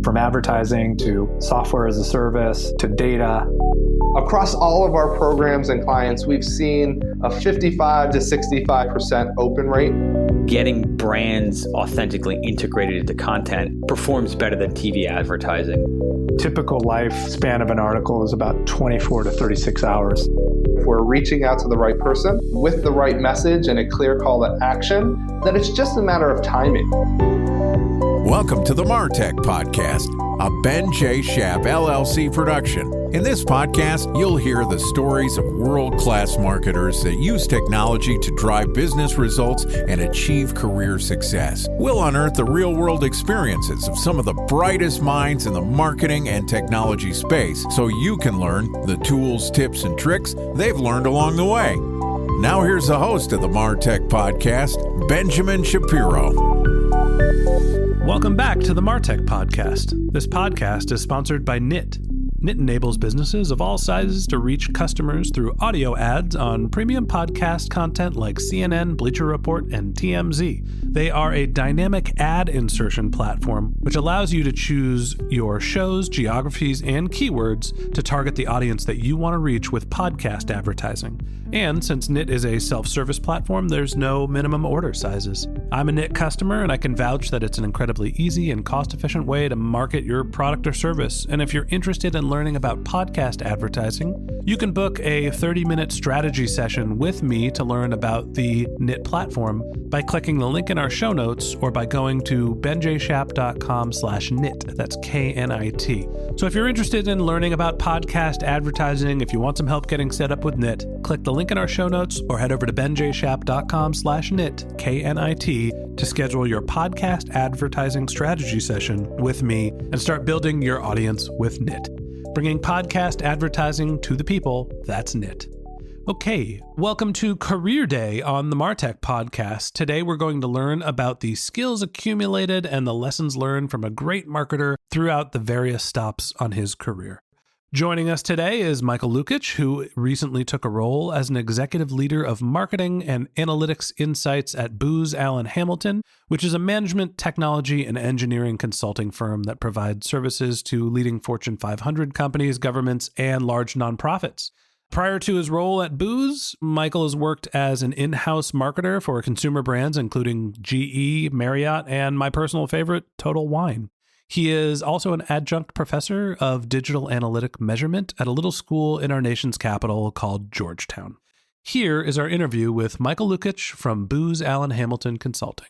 From advertising to software as a service to data. Across all of our programs and clients, we've seen a 55 to 65% open rate. Getting brands authentically integrated into content performs better than TV advertising. Typical lifespan of an article is about 24 to 36 hours. If we're reaching out to the right person with the right message and a clear call to action, then it's just a matter of timing. Welcome to the MarTech Podcast, a Ben J. Schaap LLC production. In this podcast, you'll hear the stories of world-class marketers that use technology to drive business results and achieve career success. We'll unearth the real-world experiences of some of the brightest minds in the marketing and technology space so you can learn the tools, tips, and tricks they've learned along the way. Now here's the host of the MarTech Podcast, Benjamin Shapiro. Welcome back to the MarTech Podcast. This podcast is sponsored by Knit. Knit enables businesses of all sizes to reach customers through audio ads on premium podcast content like CNN, Bleacher Report, and TMZ. They are a dynamic ad insertion platform which allows you to choose your shows, geographies, and keywords to target the audience that you want to reach with podcast advertising. And since Knit is a self-service platform, there's no minimum order sizes. I'm a Knit customer and I can vouch that it's an incredibly easy and cost-efficient way to market your product or service. And if you're interested in learning about podcast advertising, you can book a 30-minute strategy session with me to learn about the Knit platform by clicking the link in our show notes or by going to benjschaap.com/knit. That's K-N-I-T. So if you're interested in learning about podcast advertising, if you want some help getting set up with Knit, click the link in our show notes or head over to benjschaap.com/knit, K-N-I-T, to schedule your podcast advertising strategy session with me and start building your audience with Knit. Bringing podcast advertising to the people, that's Knit. Okay, welcome to Career Day on the MarTech Podcast. Today we're going to learn about the skills accumulated and the lessons learned from a great marketer throughout the various stops on his career. Joining us today is Michael Lukich, who recently took a role as an executive leader of marketing and analytics insights at Booz Allen Hamilton, which is a management, technology, and engineering consulting firm that provides services to leading Fortune 500 companies, governments, and large nonprofits. Prior to his role at Booz, Michael has worked as an in-house marketer for consumer brands, including GE, Marriott, and my personal favorite, Total Wine. He is also an adjunct professor of digital analytic measurement at a little school in our nation's capital called Georgetown. Here is our interview with Michael Lukich from Booz Allen Hamilton Consulting.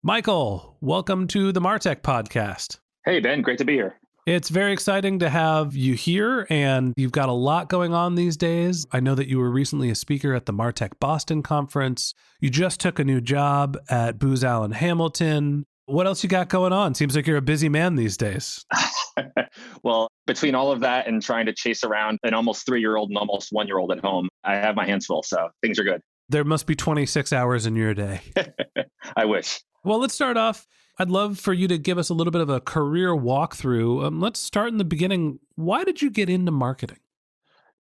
Michael, welcome to the MarTech Podcast. Hey, Ben, great to be here. It's very exciting to have you here, and you've got a lot going on these days. I know that you were recently a speaker at the MarTech Boston conference. You just took a new job at Booz Allen Hamilton. What else you got going on? Seems like you're a busy man these days. Well, between all of that and trying to chase around an almost 3-year-old and almost 1-year-old at home, I have my hands full, so things are good. There must be 26 hours in your day. I wish. Well, let's start off. I'd love for you to give us a little bit of a career walkthrough. Let's start in the beginning. Why did you get into marketing?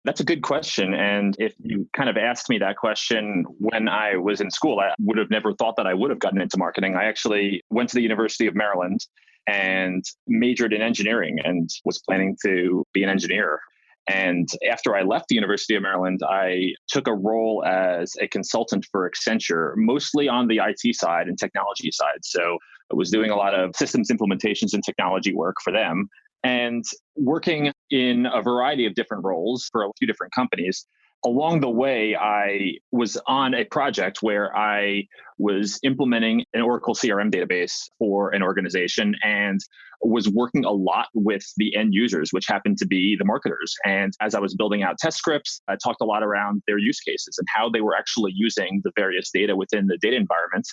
That's a good question. And if you kind of asked me that question when I was in school, I would have never thought that I would have gotten into marketing. I actually went to the University of Maryland and majored in engineering and was planning to be an engineer. And after I left the University of Maryland, I took a role as a consultant for Accenture, mostly on the IT side and technology side. So I was doing a lot of systems implementations and technology work for them and working in a variety of different roles for a few different companies. Along the way, I was on a project where I was implementing an Oracle CRM database for an organization and was working a lot with the end users, which happened to be the marketers. And as I was building out test scripts, I talked a lot around their use cases and how they were actually using the various data within the data environment.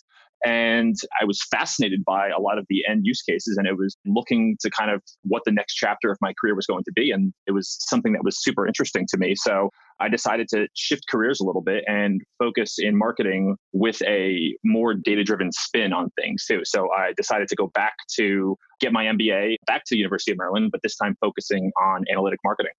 And I was fascinated by a lot of the end use cases, and it was looking to kind of what the next chapter of my career was going to be. And it was something that was super interesting to me. So I decided to shift careers a little bit and focus in marketing with a more data-driven spin on things too. So I decided to go back to get my MBA back to the University of Maryland, but this time focusing on analytic marketing.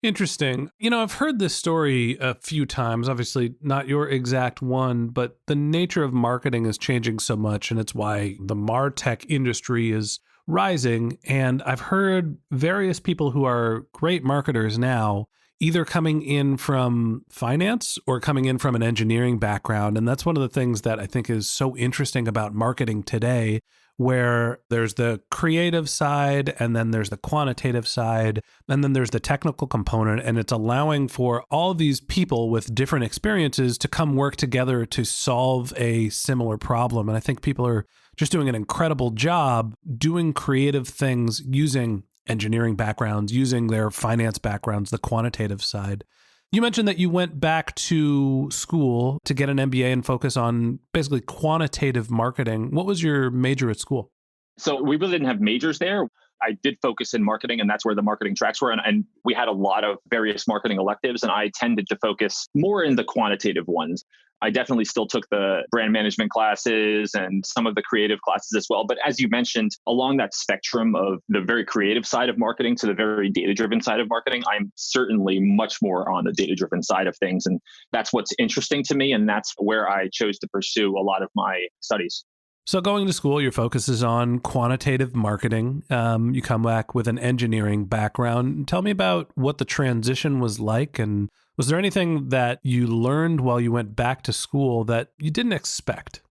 Interesting. I've heard this story a few times, obviously not your exact one, but the nature of marketing is changing so much, and it's why the MarTech industry is rising. And I've heard various people who are great marketers now either coming in from finance or coming in from an engineering background. And that's one of the things that I think is so interesting about marketing today, where there's the creative side and then there's the quantitative side and then there's the technical component. And it's allowing for all these people with different experiences to come work together to solve a similar problem. And I think people are just doing an incredible job doing creative things using engineering backgrounds, using their finance backgrounds, the quantitative side. You mentioned that you went back to school to get an MBA and focus on basically quantitative marketing. What was your major at school? So we really didn't have majors there. I did focus in marketing, and that's where the marketing tracks were. And we had a lot of various marketing electives, and I tended to focus more in the quantitative ones. I definitely still took the brand management classes and some of the creative classes as well. But as you mentioned, along that spectrum of the very creative side of marketing to the very data-driven side of marketing, I'm certainly much more on the data-driven side of things. And that's what's interesting to me. And that's where I chose to pursue a lot of my studies. So going to school, your focus is on quantitative marketing. You come back with an engineering background. Tell me about what the transition was like. And was there anything that you learned while you went back to school that you didn't expect?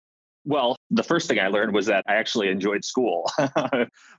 Well, the first thing I learned was that I actually enjoyed school,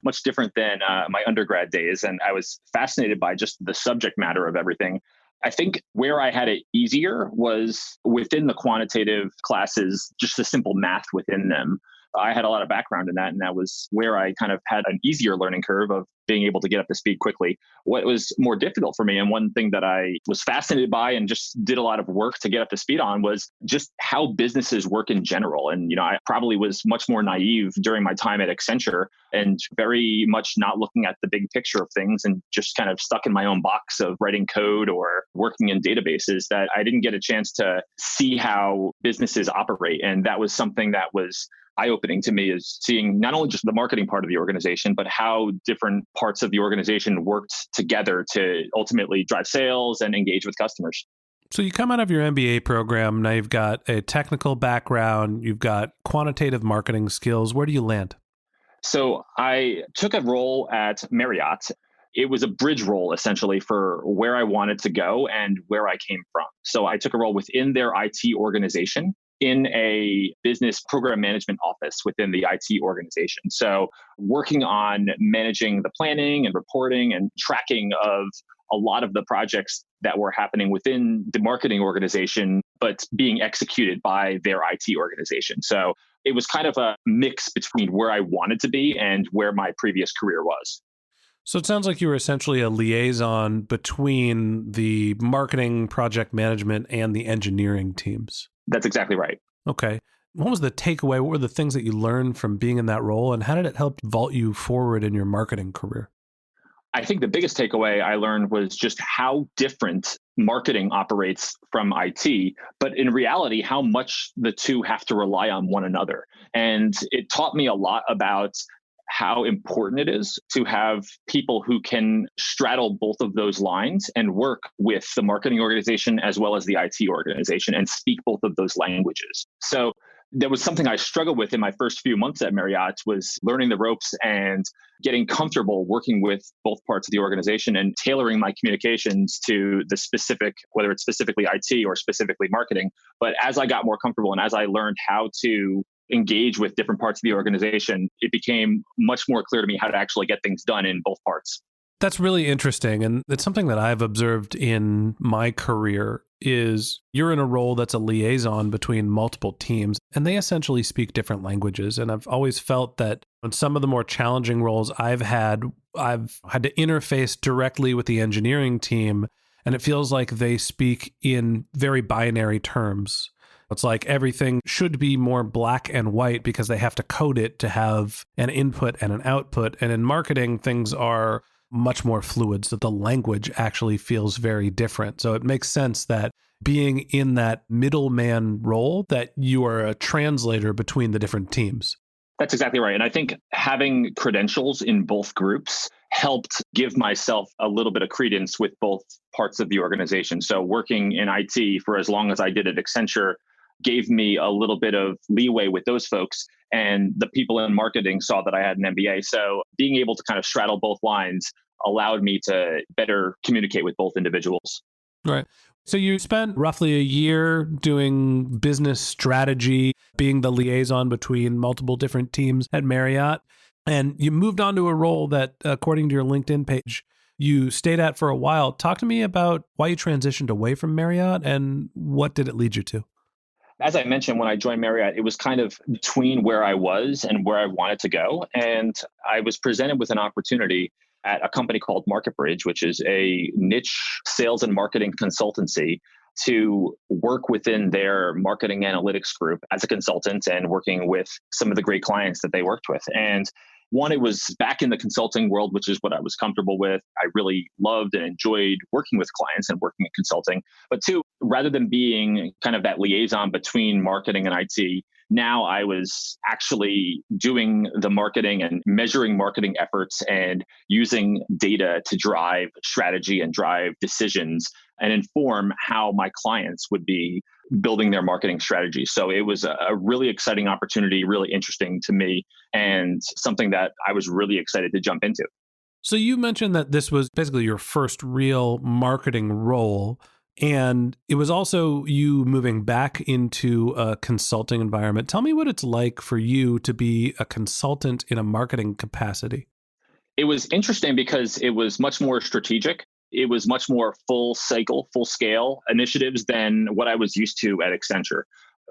much different than my undergrad days. And I was fascinated by just the subject matter of everything. I think where I had it easier was within the quantitative classes, just the simple math within them. I had a lot of background in that, and that was where I kind of had an easier learning curve of being able to get up to speed quickly. What was more difficult for me, and one thing that I was fascinated by and just did a lot of work to get up to speed on, was just how businesses work in general. And, I probably was much more naive during my time at Accenture and very much not looking at the big picture of things and just kind of stuck in my own box of writing code or working in databases, that I didn't get a chance to see how businesses operate. And that was something that was eye-opening to me, is seeing not only just the marketing part of the organization, but how different parts of the organization worked together to ultimately drive sales and engage with customers. So you come out of your MBA program, now you've got a technical background, you've got quantitative marketing skills. Where do you land? So I took a role at Marriott. It was a bridge role essentially for where I wanted to go and where I came from. So I took a role within their IT organization in a business program management office within the IT organization. So working on managing the planning and reporting and tracking of a lot of the projects that were happening within the marketing organization, but being executed by their IT organization. So it was kind of a mix between where I wanted to be and where my previous career was. So it sounds like you were essentially a liaison between the marketing, project management, and the engineering teams. That's exactly right. Okay. What was the takeaway? What were the things that you learned from being in that role, and how did it help vault you forward in your marketing career? I think the biggest takeaway I learned was just how different marketing operates from IT, but in reality, how much the two have to rely on one another. And it taught me a lot about how important it is to have people who can straddle both of those lines and work with the marketing organization as well as the IT organization and speak both of those languages. So there was something I struggled with in my first few months at Marriott, was learning the ropes and getting comfortable working with both parts of the organization and tailoring my communications to the specific, whether it's specifically IT or specifically marketing. But as I got more comfortable and as I learned how to engage with different parts of the organization, it became much more clear to me how to actually get things done in both parts. That's really interesting. And it's something that I've observed in my career is you're in a role that's a liaison between multiple teams, and they essentially speak different languages. And I've always felt that in some of the more challenging roles I've had to interface directly with the engineering team, and it feels like they speak in very binary terms. It's like everything should be more black and white because they have to code it to have an input and an output. And in marketing, things are much more fluid. So the language actually feels very different. So it makes sense that being in that middleman role, that you are a translator between the different teams. That's exactly right. And I think having credentials in both groups helped give myself a little bit of credence with both parts of the organization. So working in IT for as long as I did at Accenture gave me a little bit of leeway with those folks. And the people in marketing saw that I had an MBA. So being able to kind of straddle both lines allowed me to better communicate with both individuals. Right. So you spent roughly a year doing business strategy, being the liaison between multiple different teams at Marriott. And you moved on to a role that, according to your LinkedIn page, you stayed at for a while. Talk to me about why you transitioned away from Marriott and what did it lead you to? As I mentioned, when I joined Marriott, it was kind of between where I was and where I wanted to go. And I was presented with an opportunity at a company called MarketBridge, which is a niche sales and marketing consultancy, to work within their marketing analytics group as a consultant and working with some of the great clients that they worked with. And one, it was back in the consulting world, which is what I was comfortable with. I really loved and enjoyed working with clients and working in consulting. But two, rather than being kind of that liaison between marketing and IT, now I was actually doing the marketing and measuring marketing efforts and using data to drive strategy and drive decisions and inform how my clients would be building their marketing strategy. So it was a really exciting opportunity, really interesting to me, and something that I was really excited to jump into. So you mentioned that this was basically your first real marketing role. And it was also you moving back into a consulting environment. Tell me what it's like for you to be a consultant in a marketing capacity. It was interesting because it was much more strategic. It was much more full cycle, full scale initiatives than what I was used to at Accenture.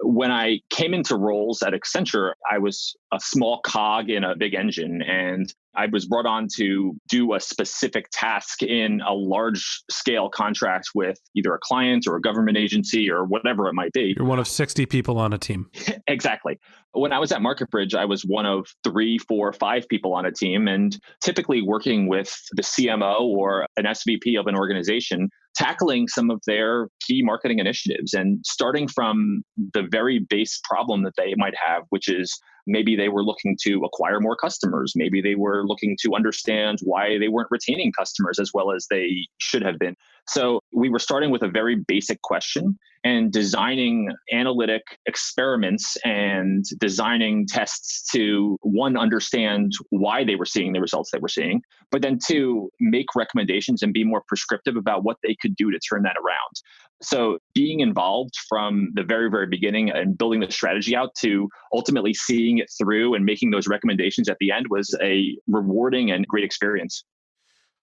When I came into roles at Accenture, I was a small cog in a big engine, and I was brought on to do a specific task in a large scale contract with either a client or a government agency or whatever it might be. You're one of 60 people on a team. Exactly. When I was at MarketBridge, I was one of 3, 4, 5 people on a team, and typically working with the CMO or an SVP of an organization, tackling some of their key marketing initiatives and starting from the very base problem that they might have, which is maybe they were looking to acquire more customers. Maybe they were looking to understand why they weren't retaining customers as well as they should have been. So we were starting with a very basic question and designing analytic experiments and designing tests to, one, understand why they were seeing the results they were seeing, but then two, make recommendations and be more prescriptive about what they could do to turn that around. So being involved from the very, very beginning and building the strategy out to ultimately seeing it through and making those recommendations at the end was a rewarding and great experience.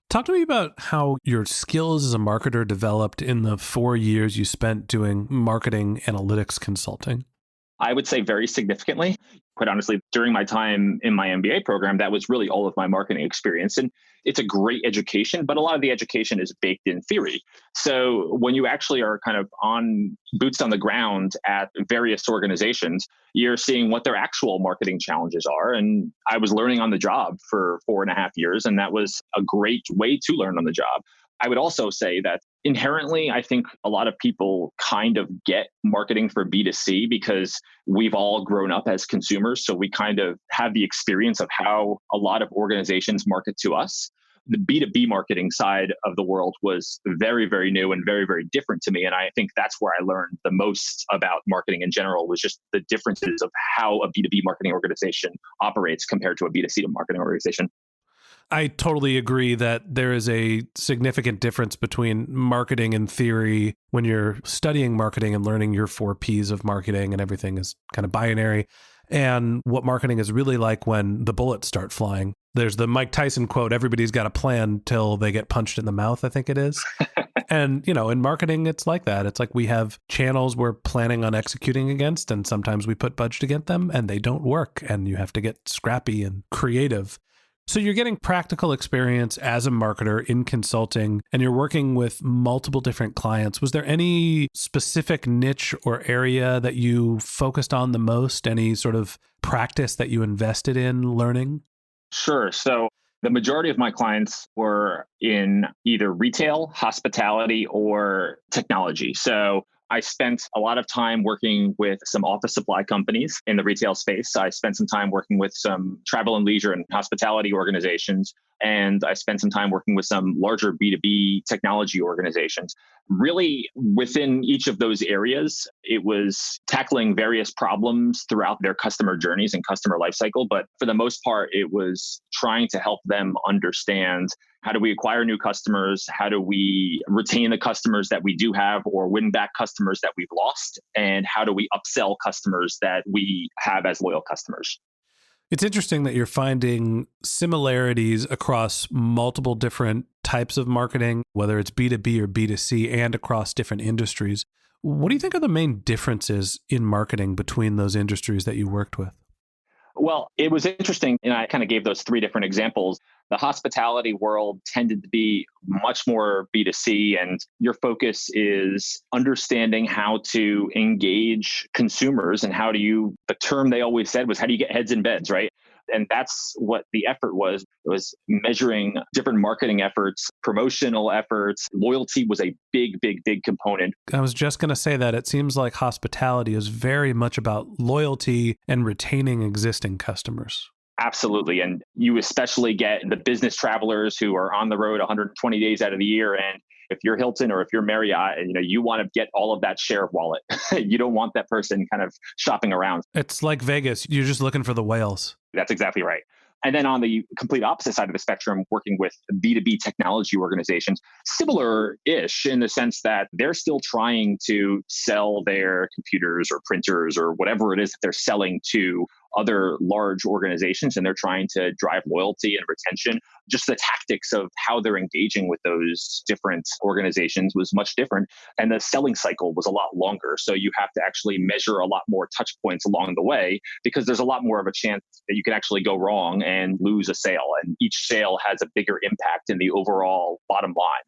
Talk to me about how your skills as a marketer developed in the 4 years you spent doing marketing analytics consulting. I would say very significantly. Quite honestly, during my time in my MBA program, that was really all of my marketing experience. And it's a great education, but a lot of the education is baked in theory. So when you actually are kind of on boots on the ground at various organizations, you're seeing what their actual marketing challenges are. And I was learning on the job for 4.5 years, and that was a great way to learn on the job. I would also say that inherently, I think a lot of people kind of get marketing for B2C because we've all grown up as consumers. So we kind of have the experience of how a lot of organizations market to us. The B2B marketing side of the world was very, very new and very, very different to me. And I think that's where I learned the most about marketing in general, was just the differences of how a B2B marketing organization operates compared to a B2C marketing organization. I totally agree that there is a significant difference between marketing and theory when you're studying marketing and learning your 4 Ps of marketing and everything is kind of binary, and what marketing is really like when the bullets start flying. There's the Mike Tyson quote, everybody's got a plan till they get punched in the mouth, I think it is. And, in marketing, it's like that. It's like we have channels we're planning on executing against, and sometimes we put budget against them and they don't work, and you have to get scrappy and creative. So you're getting practical experience as a marketer in consulting, and you're working with multiple different clients. Was there any specific niche or area that you focused on the most? Any sort of practice that you invested in learning? Sure. So the majority of my clients were in either retail, hospitality, or technology. So I spent a lot of time working with some office supply companies in the retail space. I spent some time working with some travel and leisure and hospitality organizations. and I spent some time working with some larger B2B technology organizations. Really, within each of those areas, it was tackling various problems throughout their customer journeys and customer lifecycle. But for the most part, it was trying to help them understand, how do we acquire new customers? How do we retain the customers that we do have or win back customers that we've lost? And how do we upsell customers that we have as loyal customers? It's interesting that you're finding similarities across multiple different types of marketing, whether it's B2B or B2C, and across different industries. What do you think are the main differences in marketing between those industries that you worked with? Well, it was interesting, and I kind of gave those three different examples. The hospitality world tended to be much more B2C, and your focus is understanding how to engage consumers and the term they always said was, how do you get heads in beds, right? And that's what the effort was. It was measuring different marketing efforts, promotional efforts. Loyalty was a big, big, big component. I was just going to say that it seems like hospitality is very much about loyalty and retaining existing customers. Absolutely. And you especially get the business travelers who are on the road 120 days out of the year. And if you're Hilton or if you're Marriott, you want to get all of that share of wallet. You don't want that person kind of shopping around. It's like Vegas. You're just looking for the whales. That's exactly right. And then on the complete opposite side of the spectrum, working with B2B technology organizations, similar-ish in the sense that they're still trying to sell their computers or printers or whatever it is that they're selling to other large organizations, and they're trying to drive loyalty and retention. Just the tactics of how they're engaging with those different organizations was much different. And the selling cycle was a lot longer. So you have to actually measure a lot more touch points along the way, because there's a lot more of a chance that you can actually go wrong and lose a sale. And each sale has a bigger impact in the overall bottom line.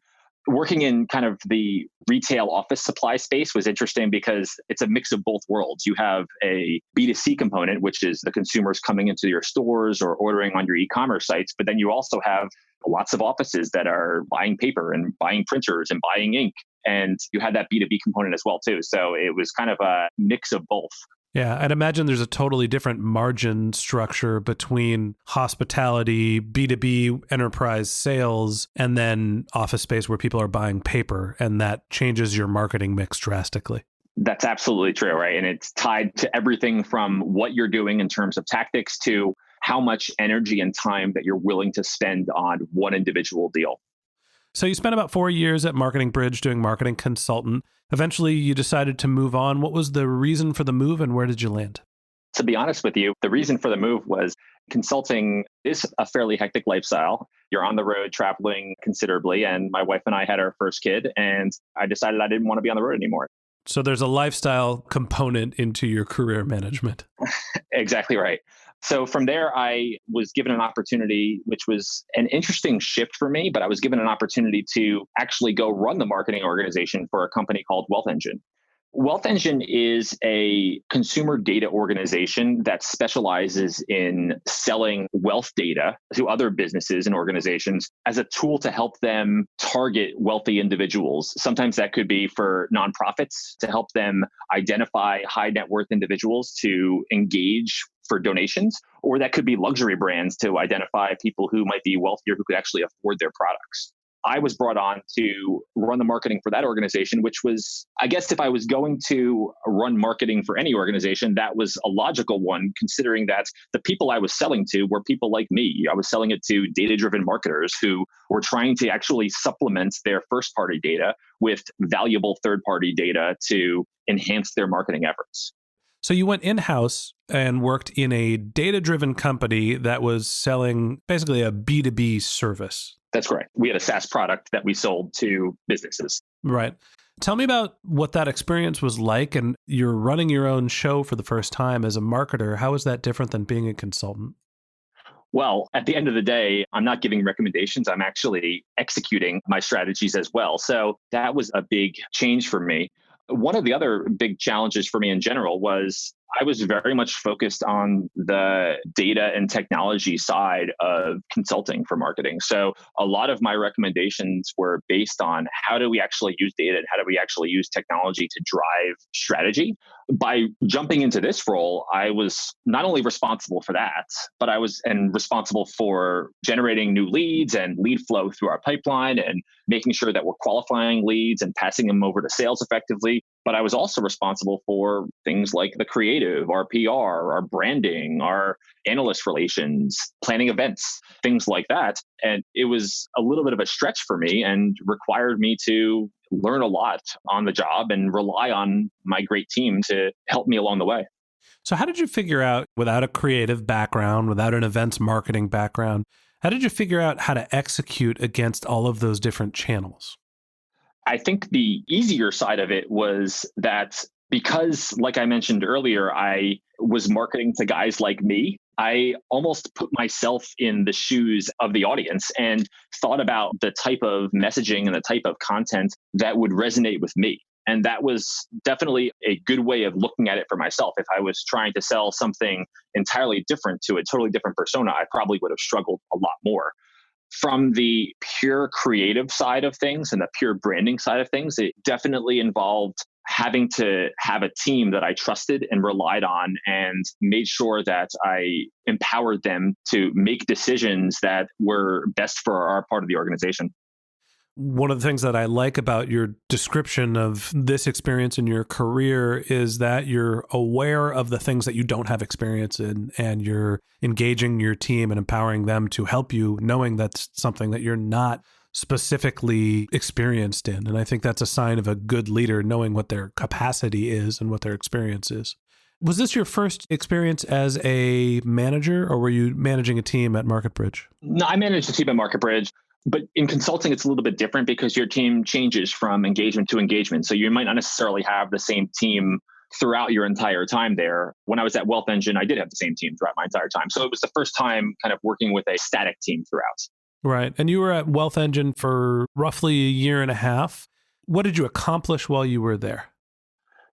Working in kind of the retail office supply space was interesting because it's a mix of both worlds. You have a B2C component, which is the consumers coming into your stores or ordering on your e-commerce sites. But then you also have lots of offices that are buying paper and buying printers and buying ink. And you had that B2B component as well, too. So it was kind of a mix of both. Yeah, I'd imagine there's a totally different margin structure between hospitality, B2B enterprise sales, and then office space where people are buying paper, and that changes your marketing mix drastically. That's absolutely true, right? And it's tied to everything from what you're doing in terms of tactics to how much energy and time that you're willing to spend on one individual deal. So you spent about 4 years at Marketing Bridge doing marketing consultant. Eventually, you decided to move on. What was the reason for the move, and where did you land? To be honest with you, the reason for the move was consulting is a fairly hectic lifestyle. You're on the road traveling considerably, and my wife and I had our first kid, and I decided I didn't want to be on the road anymore. So there's a lifestyle component into your career management. Exactly right. So from there, I was given an opportunity, which was an interesting shift for me, but I was given an opportunity to actually go run the marketing organization for a company called Wealth Engine. Wealth Engine is a consumer data organization that specializes in selling wealth data to other businesses and organizations as a tool to help them target wealthy individuals. Sometimes that could be for nonprofits to help them identify high net worth individuals to engage for donations, or that could be luxury brands to identify people who might be wealthier who could actually afford their products. I was brought on to run the marketing for that organization, which was, I guess, if I was going to run marketing for any organization, that was a logical one, considering that the people I was selling to were people like me. I was selling it to data-driven marketers who were trying to actually supplement their first-party data with valuable third-party data to enhance their marketing efforts. So you went in-house and worked in a data-driven company that was selling basically a B2B service. That's correct. We had a SaaS product that we sold to businesses. Right. Tell me about what that experience was like, and you're running your own show for the first time as a marketer. How is that different than being a consultant? Well, at the end of the day, I'm not giving recommendations. I'm actually executing my strategies as well. So that was a big change for me. One of the other big challenges for me in general was I was very much focused on the data and technology side of consulting for marketing. So a lot of my recommendations were based on how do we actually use data and how do we actually use technology to drive strategy. By jumping into this role, I was not only responsible for that, but I was responsible for generating new leads and lead flow through our pipeline and making sure that we're qualifying leads and passing them over to sales effectively. But I was also responsible for things like the creative, our PR, our branding, our analyst relations, planning events, things like that. And it was a little bit of a stretch for me and required me to learn a lot on the job and rely on my great team to help me along the way. So how did you figure out, without a creative background, without an events marketing background, how did you figure out how to execute against all of those different channels? I think the easier side of it was that because, like I mentioned earlier, I was marketing to guys like me, I almost put myself in the shoes of the audience and thought about the type of messaging and the type of content that would resonate with me. And that was definitely a good way of looking at it for myself. If I was trying to sell something entirely different to a totally different persona, I probably would have struggled a lot more. From the pure creative side of things and the pure branding side of things, it definitely involved having to have a team that I trusted and relied on and made sure that I empowered them to make decisions that were best for our part of the organization. One of the things that I like about your description of this experience in your career is that you're aware of the things that you don't have experience in, and you're engaging your team and empowering them to help you, knowing that's something that you're not specifically experienced in. And I think that's a sign of a good leader, knowing what their capacity is and what their experience is. Was this your first experience as a manager, or were you managing a team at MarketBridge? No, I managed a team at MarketBridge. But in consulting, it's a little bit different because your team changes from engagement to engagement. So you might not necessarily have the same team throughout your entire time there. When I was at Wealth Engine, I did have the same team throughout my entire time. So it was the first time kind of working with a static team throughout. Right. And you were at Wealth Engine for roughly a year and a half. What did you accomplish while you were there?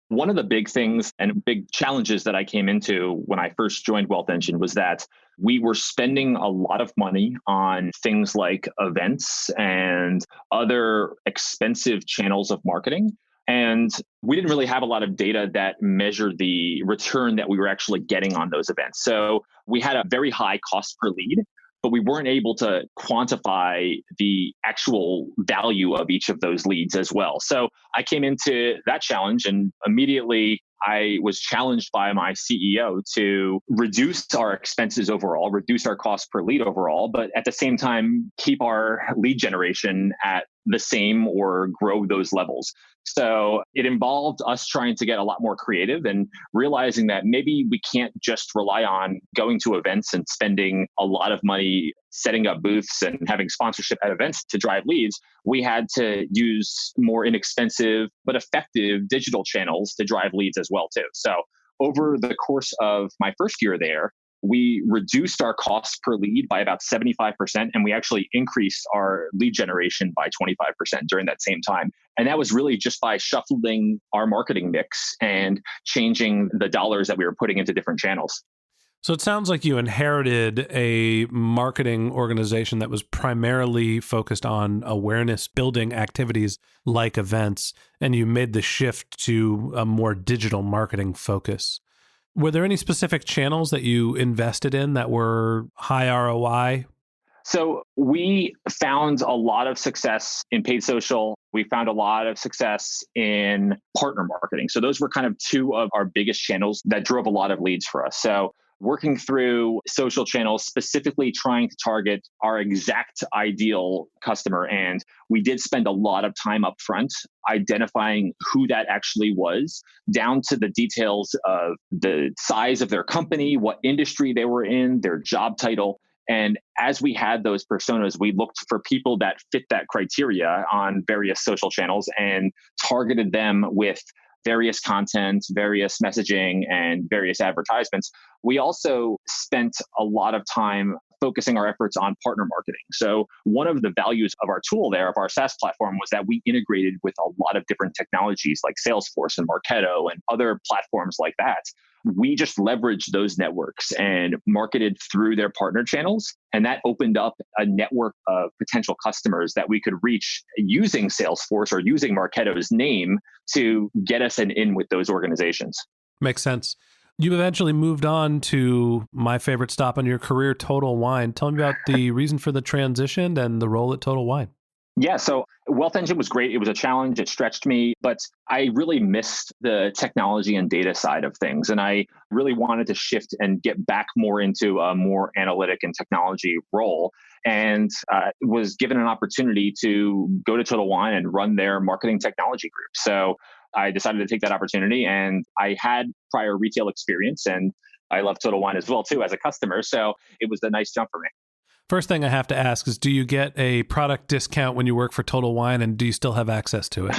One of the big things and big challenges that I came into when I first joined Wealth Engine was that we were spending a lot of money on things like events and other expensive channels of marketing. And we didn't really have a lot of data that measured the return that we were actually getting on those events. So we had a very high cost per lead, but we weren't able to quantify the actual value of each of those leads as well. So I came into that challenge, and immediately I was challenged by my CEO to reduce our expenses overall, reduce our cost per lead overall, but at the same time, keep our lead generation at the same or grow those levels. So it involved us trying to get a lot more creative and realizing that maybe we can't just rely on going to events and spending a lot of money setting up booths and having sponsorship at events to drive leads. We had to use more inexpensive but effective digital channels to drive leads as well too. So over the course of my first year there, we reduced our cost per lead by about 75%, and we actually increased our lead generation by 25% during that same time. And that was really just by shuffling our marketing mix and changing the dollars that we were putting into different channels. So it sounds like you inherited a marketing organization that was primarily focused on awareness building activities like events, and you made the shift to a more digital marketing focus. Were there any specific channels that you invested in that were high ROI? So we found a lot of success in paid social. We found a lot of success in partner marketing. So those were kind of two of our biggest channels that drove a lot of leads for us. So working through social channels, specifically trying to target our exact ideal customer. And we did spend a lot of time up front identifying who that actually was, down to the details of the size of their company, what industry they were in, their job title. And as we had those personas, we looked for people that fit that criteria on various social channels and targeted them with various content, various messaging, and various advertisements. We also spent a lot of time focusing our efforts on partner marketing. So one of the values of our tool there, of our SaaS platform, was that we integrated with a lot of different technologies like Salesforce and Marketo and other platforms like that. we just leveraged those networks and marketed through their partner channels. And that opened up a network of potential customers that we could reach using Salesforce or using Marketo's name to get us an in with those organizations. Makes sense. You eventually moved on to my favorite stop in your career, Total Wine. Tell me about the reason for the transition and the role at Total Wine. Yeah, so Wealth Engine was great. It was a challenge. It stretched me, but I really missed the technology and data side of things. And I really wanted to shift and get back more into a more analytic and technology role. And was given an opportunity to go to Total Wine and run their marketing technology group. So I decided to take that opportunity, and I had prior retail experience, and I love Total Wine as well, too, as a customer. So it was a nice jump for me. First thing I have to ask is, do you get a product discount when you work for Total Wine, and do you still have access to it?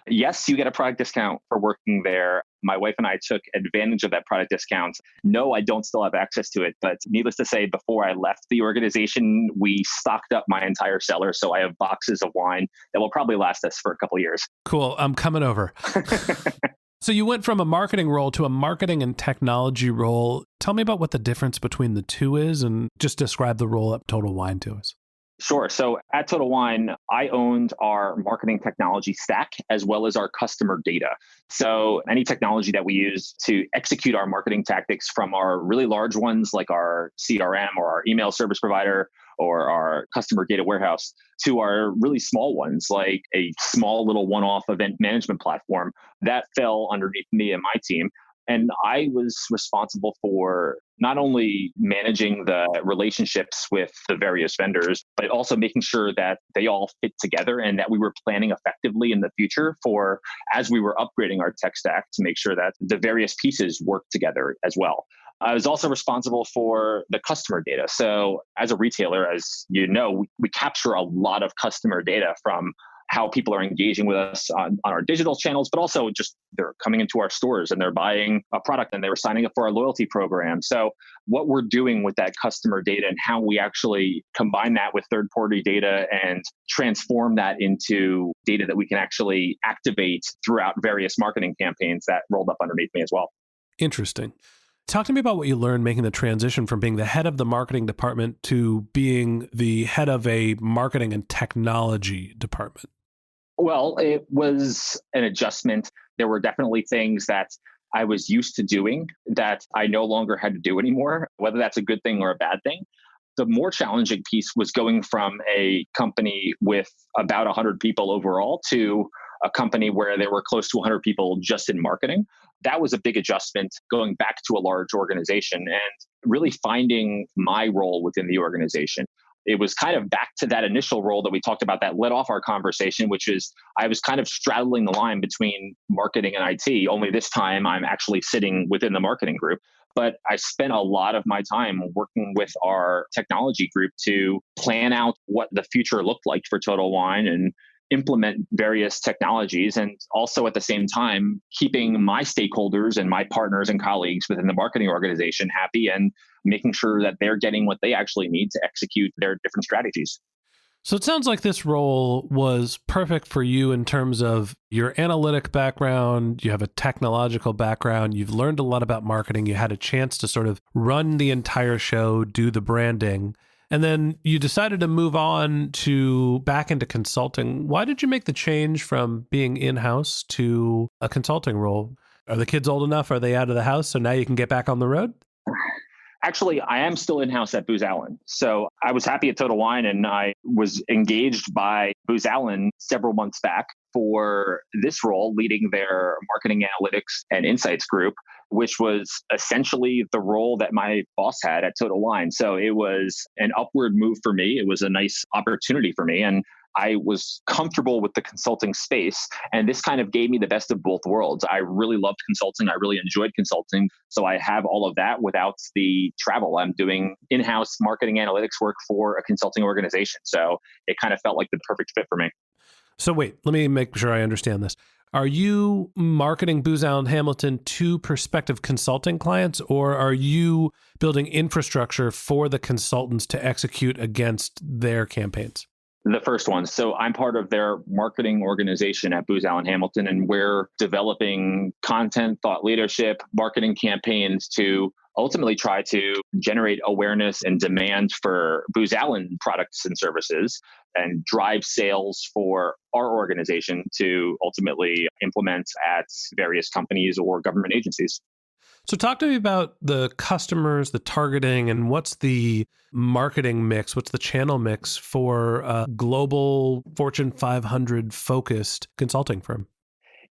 Yes, you get a product discount for working there. My wife and I took advantage of that product discount. No, I don't still have access to it, but needless to say, before I left the organization, we stocked up my entire cellar. So I have boxes of wine that will probably last us for a couple of years. Cool. I'm coming over. So you went from a marketing role to a marketing and technology role. Tell me about what the difference between the two is, and just describe the role at Total Wine to us. Sure. So at Total Wine, I owned our marketing technology stack as well as our customer data. So any technology that we use to execute our marketing tactics, from our really large ones like our CRM or our email service provider or our customer data warehouse, to our really small ones like a small little one-off event management platform, that fell underneath me and my team. And I was responsible for not only managing the relationships with the various vendors, but also making sure that they all fit together and that we were planning effectively in the future for, as we were upgrading our tech stack, to make sure that the various pieces work together as well. I was also responsible for the customer data. So as a retailer, as you know, we capture a lot of customer data from how people are engaging with us on our digital channels, but also just they're coming into our stores and they're buying a product and they're signing up for our loyalty program. So what we're doing with that customer data and how we actually combine that with third-party data and transform that into data that we can actually activate throughout various marketing campaigns, that rolled up underneath me as well. Interesting. Talk to me about what you learned making the transition from being the head of the marketing department to being the head of a marketing and technology department. Well, it was an adjustment. There were definitely things that I was used to doing that I no longer had to do anymore, whether that's a good thing or a bad thing. The more challenging piece was going from a company with about 100 people overall to a company where there were close to 100 people just in marketing. That was a big adjustment, going back to a large organization and really finding my role within the organization. It was kind of back to that initial role that we talked about that led off our conversation, which is I was kind of straddling the line between marketing and IT, only this time I'm actually sitting within the marketing group. But I spent a lot of my time working with our technology group to plan out what the future looked like for Total Wine and implement various technologies, and also at the same time keeping my stakeholders and my partners and colleagues within the marketing organization happy and making sure that they're getting what they actually need to execute their different strategies. So it sounds like this role was perfect for you in terms of your analytic background, you have a technological background, you've learned a lot about marketing, you had a chance to sort of run the entire show, do the branding. And then you decided to move on to back into consulting. Why did you make the change from being in-house to a consulting role? Are the kids old enough? Are they out of the house? So now you can get back on the road? Actually, I am still in-house at Booz Allen. So I was happy at Total Wine, and I was engaged by Booz Allen several months back for this role, leading their marketing analytics and insights group, which was essentially the role that my boss had at Total Wine. So it was an upward move for me. It was a nice opportunity for me. And I was comfortable with the consulting space. And this kind of gave me the best of both worlds. I really loved consulting. I really enjoyed consulting. So I have all of that without the travel. I'm doing in-house marketing analytics work for a consulting organization. So it kind of felt like the perfect fit for me. So wait, let me make sure I understand this. Are you marketing Booz Allen Hamilton to prospective consulting clients, or are you building infrastructure for the consultants to execute against their campaigns? The first one. So I'm part of their marketing organization at Booz Allen Hamilton, and we're developing content, thought leadership, marketing campaigns to ultimately try to generate awareness and demand for Booz Allen products and services and drive sales for our organization to ultimately implement at various companies or government agencies. So talk to me about the customers, the targeting, and what's the marketing mix, what's the channel mix for a global Fortune 500 focused consulting firm?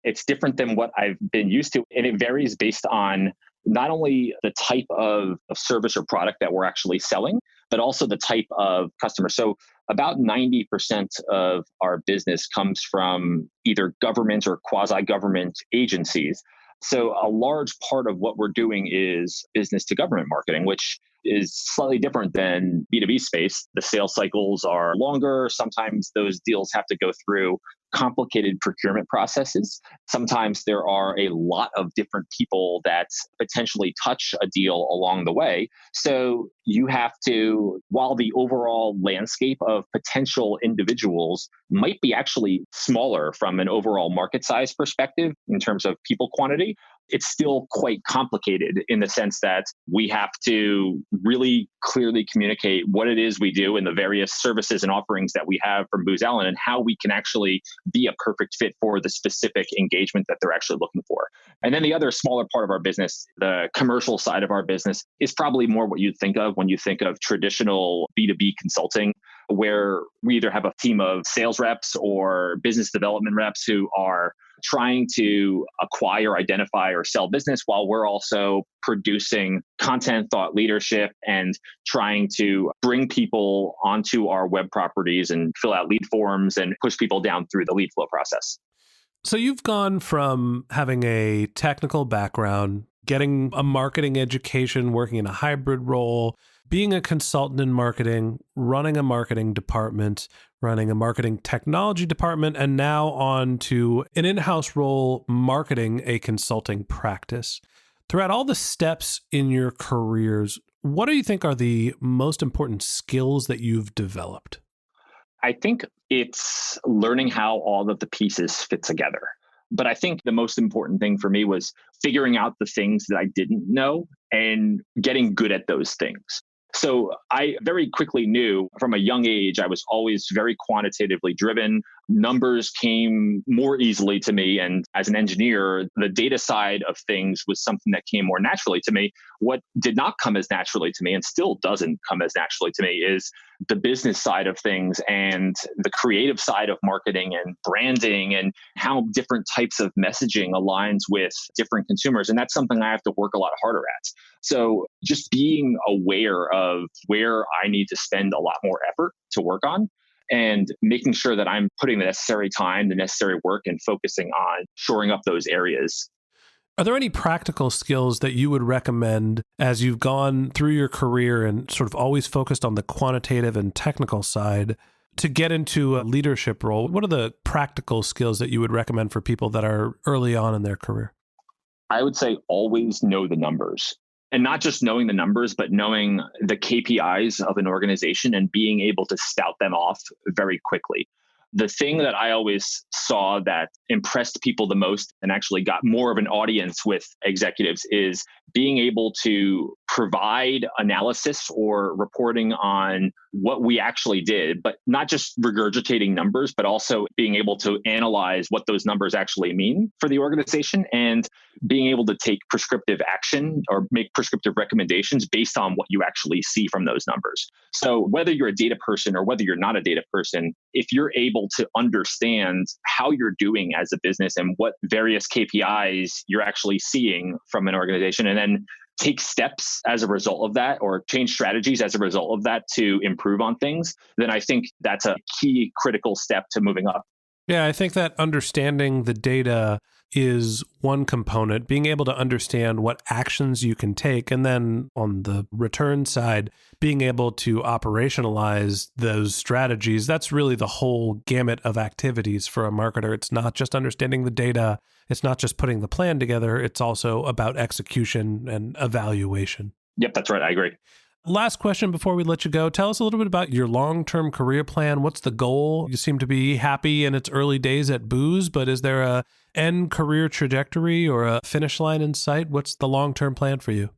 It's different than what I've been used to, and it varies based on not only the type of service or product that we're actually selling, but also the type of customer. So about 90% of our business comes from either government or quasi-government agencies. So a large part of what we're doing is business to government marketing, which is slightly different than B2B space. The sales cycles are longer. Sometimes those deals have to go through complicated procurement processes. Sometimes there are a lot of different people that potentially touch a deal along the way. So you have to, while the overall landscape of potential individuals might be actually smaller from an overall market size perspective in terms of people quantity, it's still quite complicated in the sense that we have to really clearly communicate what it is we do and the various services and offerings that we have from Booz Allen and how we can actually be a perfect fit for the specific engagement that they're actually looking for. And then the other smaller part of our business, the commercial side of our business, is probably more what you'd think of when you think of traditional B2B consulting, where we either have a team of sales reps or business development reps who are trying to acquire, identify, or sell business while we're also producing content, thought leadership, and trying to bring people onto our web properties and fill out lead forms and push people down through the lead flow process. So you've gone from having a technical background, getting a marketing education, working in a hybrid role, being a consultant in marketing, running a marketing department, running a marketing technology department, and now on to an in-house role marketing a consulting practice. Throughout all the steps in your careers, what do you think are the most important skills that you've developed? I think it's learning how all of the pieces fit together. But I think the most important thing for me was figuring out the things that I didn't know and getting good at those things. So I very quickly knew from a young age, I was always very quantitatively driven. Numbers came more easily to me. And as an engineer, the data side of things was something that came more naturally to me. What did not come as naturally to me and still doesn't come as naturally to me is the business side of things and the creative side of marketing and branding and how different types of messaging aligns with different consumers. And that's something I have to work a lot harder at. So just being aware of where I need to spend a lot more effort to work on and making sure that I'm putting the necessary time, the necessary work, and focusing on shoring up those areas. Are there any practical skills that you would recommend as you've gone through your career and sort of always focused on the quantitative and technical side to get into a leadership role? What are the practical skills that you would recommend for people that are early on in their career? I would say always know the numbers. And not just knowing the numbers, but knowing the KPIs of an organization and being able to spout them off very quickly. The thing that I always saw that impressed people the most and actually got more of an audience with executives is being able to provide analysis or reporting on what we actually did, but not just regurgitating numbers, but also being able to analyze what those numbers actually mean for the organization and being able to take prescriptive action or make prescriptive recommendations based on what you actually see from those numbers. So whether you're a data person or whether you're not a data person, if you're able to understand how you're doing as a business and what various KPIs you're actually seeing from an organization, and then take steps as a result of that or change strategies as a result of that to improve on things, then I think that's a key critical step to moving up. Yeah, I think that understanding the data is one component, being able to understand what actions you can take. And then on the return side, being able to operationalize those strategies. That's really the whole gamut of activities for a marketer. It's not just understanding the data. It's not just putting the plan together. It's also about execution and evaluation. Yep, that's right. I agree. Last question before we let you go. Tell us a little bit about your long-term career plan. What's the goal? You seem to be happy in its early days at Booz, but is there a end career trajectory or a finish line in sight? What's the long-term plan for you?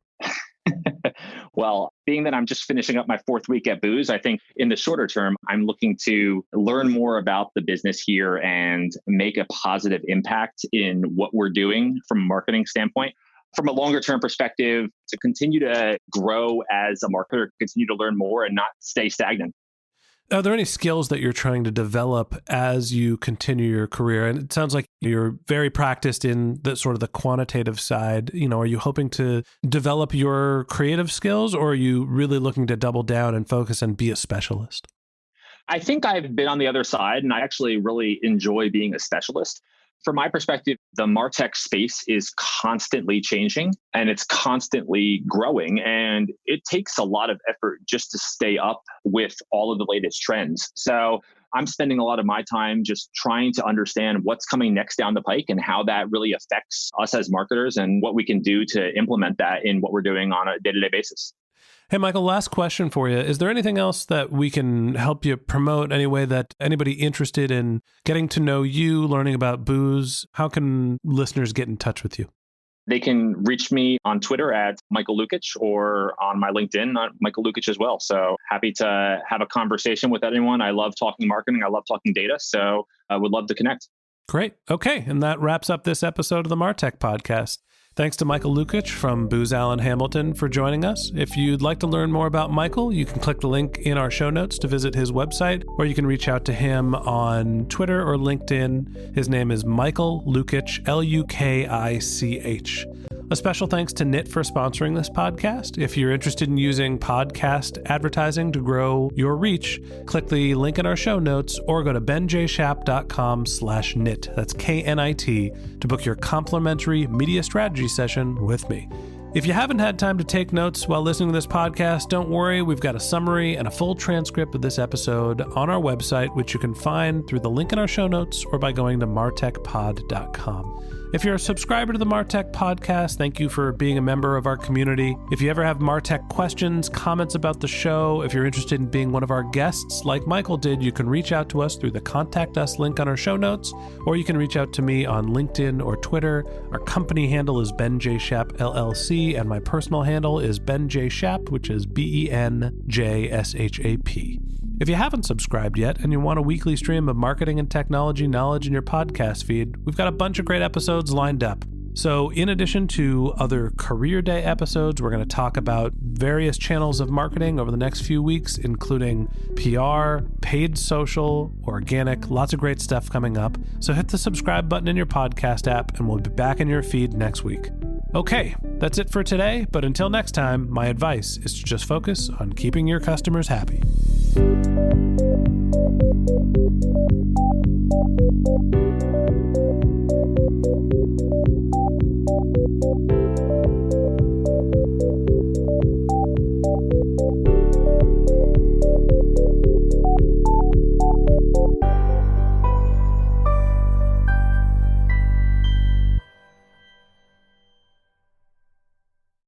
Well, being that I'm just finishing up my 4th week at Booz, I think in the shorter term, I'm looking to learn more about the business here and make a positive impact in what we're doing from a marketing standpoint. From a longer term perspective, to continue to grow as a marketer, continue to learn more and not stay stagnant. Are there any skills that you're trying to develop as you continue your career? And it sounds like you're very practiced in the sort of the quantitative side. Are you hoping to develop your creative skills, or are you really looking to double down and focus and be a specialist? I think I've been on the other side, and I actually really enjoy being a specialist. From my perspective, the MarTech space is constantly changing and it's constantly growing. And it takes a lot of effort just to stay up with all of the latest trends. So I'm spending a lot of my time just trying to understand what's coming next down the pike and how that really affects us as marketers and what we can do to implement that in what we're doing on a day-to-day basis. Hey, Michael, last question for you. Is there anything else that we can help you promote? Any way that anybody interested in getting to know you, learning about Booz, how can listeners get in touch with you? They can reach me on Twitter at Michael Lukich or on my LinkedIn, Michael Lukich as well. So happy to have a conversation with anyone. I love talking marketing. I love talking data. So I would love to connect. Great. Okay. And that wraps up this episode of the MarTech Podcast. Thanks to Michael Lukich from Booz Allen Hamilton for joining us. If you'd like to learn more about Michael, you can click the link in our show notes to visit his website, or you can reach out to him on Twitter or LinkedIn. His name is Michael Lukich, Lukich. A special thanks to Knit for sponsoring this podcast. If you're interested in using podcast advertising to grow your reach, click the link in our show notes or go to benjshap.com/knit. That's KNIT to book your complimentary media strategy session with me. If you haven't had time to take notes while listening to this podcast, don't worry. We've got a summary and a full transcript of this episode on our website, which you can find through the link in our show notes or by going to martechpod.com. If you're a subscriber to the MarTech Podcast, thank you for being a member of our community. If you ever have MarTech questions, comments about the show, if you're interested in being one of our guests like Michael did, you can reach out to us through the Contact Us link on our show notes, or you can reach out to me on LinkedIn or Twitter. Our company handle is Ben J. Shap LLC, and my personal handle is Ben J. Shap, which is BenJShap. If you haven't subscribed yet and you want a weekly stream of marketing and technology knowledge in your podcast feed, we've got a bunch of great episodes lined up. So in addition to other Career Day episodes, we're going to talk about various channels of marketing over the next few weeks, including PR, paid social, organic, lots of great stuff coming up. So hit the subscribe button in your podcast app and we'll be back in your feed next week. Okay, that's it for today, but until next time, my advice is to just focus on keeping your customers happy.